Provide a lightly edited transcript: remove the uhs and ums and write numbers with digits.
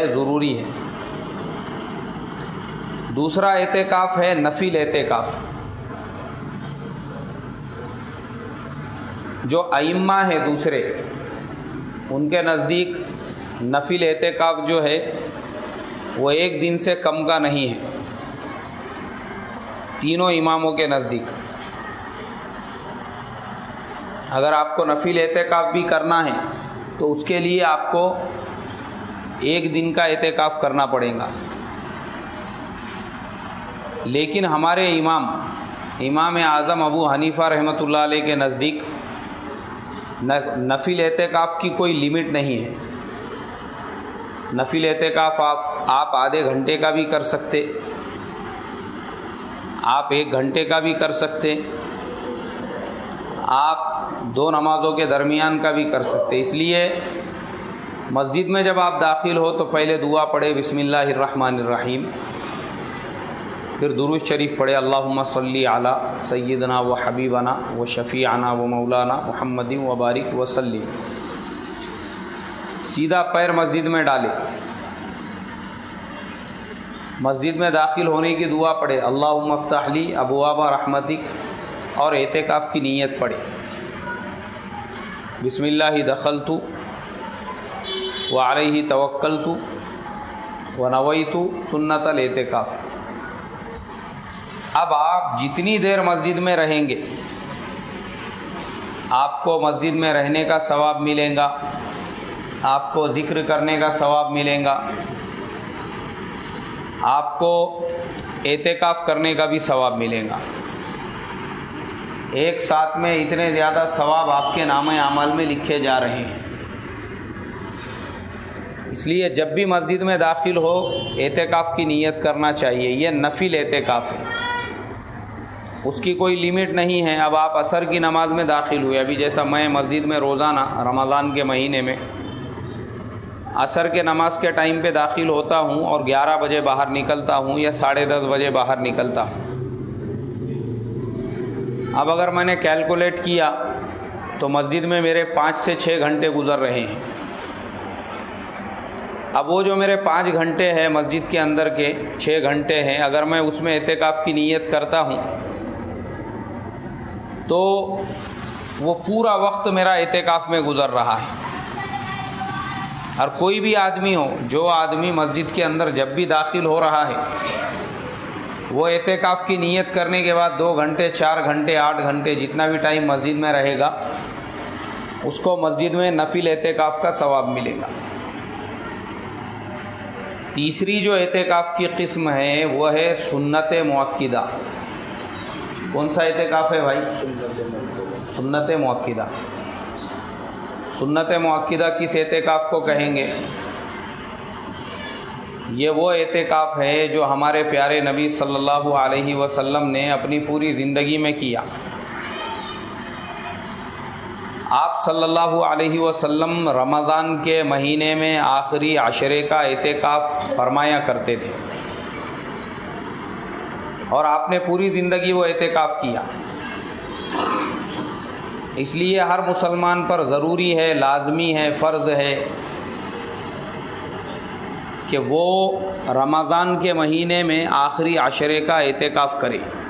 ضروری ہے۔ دوسرا اعتکاف ہے نفل اعتکاف۔ جو ائمہ ہیں دوسرے، ان کے نزدیک نفل اعتکاف جو ہے وہ ایک دن سے کم کا نہیں ہے، تینوں اماموں کے نزدیک۔ اگر آپ کو نفل اعتکاف بھی کرنا ہے تو اس کے لیے آپ کو ایک دن کا اعتکاف کرنا پڑے گا، لیکن ہمارے امام اعظم ابو حنیفہ رحمۃ اللہ علیہ کے نزدیک نفل اعتکاف کی کوئی لمٹ نہیں ہے۔ نفل اعتکاف آپ آدھے گھنٹے کا بھی کر سکتے، آپ 1 گھنٹے کا بھی کر سکتے، آپ 2 نمازوں کے درمیان کا بھی کر سکتے۔ اس لیے مسجد میں جب آپ داخل ہو تو پہلے دعا پڑھے بسم اللہ الرحمن الرحیم، پھر درود شریف پڑھے اللہم صلی علی سیدنا و حبیبنا و شفیعنا و مولانا محمد و بارک وسلم۔ سیدھا پیر مسجد میں ڈالے، مسجد میں داخل ہونے کی دعا پڑھے اللہم افتح لی ابواب رحمتک، اور اعتکاف کی نیت پڑھے بسم اللہ دخلت وعلیہ توکلت ونویت سنت الاعتکاف۔ اب آپ جتنی دیر مسجد میں رہیں گے آپ کو مسجد میں رہنے کا ثواب ملے گا، آپ کو ذکر کرنے کا ثواب ملے گا، آپ کو اعتکاف کرنے کا بھی ثواب ملے گا۔ ایک ساتھ میں اتنے زیادہ ثواب آپ کے نامہ اعمال میں لکھے جا رہے ہیں۔ اس لیے جب بھی مسجد میں داخل ہو اعتکاف کی نیت کرنا چاہیے۔ یہ نفل اعتکاف ہے، اس کی کوئی لمٹ نہیں ہے۔ اب آپ عصر کی نماز میں داخل ہوئے، ابھی جیسا میں مسجد میں روزانہ رمضان کے مہینے میں عصر کے نماز کے ٹائم پہ داخل ہوتا ہوں اور 11 بجے باہر نکلتا ہوں یا 10:30 بجے باہر نکلتا ہوں۔ اب اگر میں نے کیلکولیٹ کیا تو مسجد میں میرے 5 سے 6 گھنٹے گزر رہے ہیں۔ اب وہ جو میرے 5 گھنٹے ہیں مسجد کے اندر کے 6 گھنٹے ہیں، اگر میں اس میں اعتکاف کی نیت کرتا ہوں تو وہ پورا وقت میرا اعتکاف میں گزر رہا ہے۔ اور کوئی بھی آدمی ہو، جو آدمی مسجد کے اندر جب بھی داخل ہو رہا ہے وہ اعتکاف کی نیت کرنے کے بعد 2 گھنٹے 4 گھنٹے 8 گھنٹے جتنا بھی ٹائم مسجد میں رہے گا اس کو مسجد میں نفل اعتکاف کا ثواب ملے گا۔ تیسری جو اعتکاف کی قسم ہے وہ ہے سنت مؤکدہ۔ کون سا اعتکاف ہے بھائی؟ سنت مؤکدہ۔ سنت مؤکدہ کس اعتکاف کو کہیں گے؟ یہ وہ اعتکاف ہے جو ہمارے پیارے نبی صلی اللہ علیہ وسلم نے اپنی پوری زندگی میں کیا۔ آپ صلی اللہ علیہ وسلم رمضان کے مہینے میں آخری عشرے کا اعتکاف فرمایا کرتے تھے، اور آپ نے پوری زندگی وہ اعتکاف کیا۔ اس لیے ہر مسلمان پر ضروری ہے، لازمی ہے، فرض ہے کہ وہ رمضان کے مہینے میں آخری عشرے کا اعتکاف کرے۔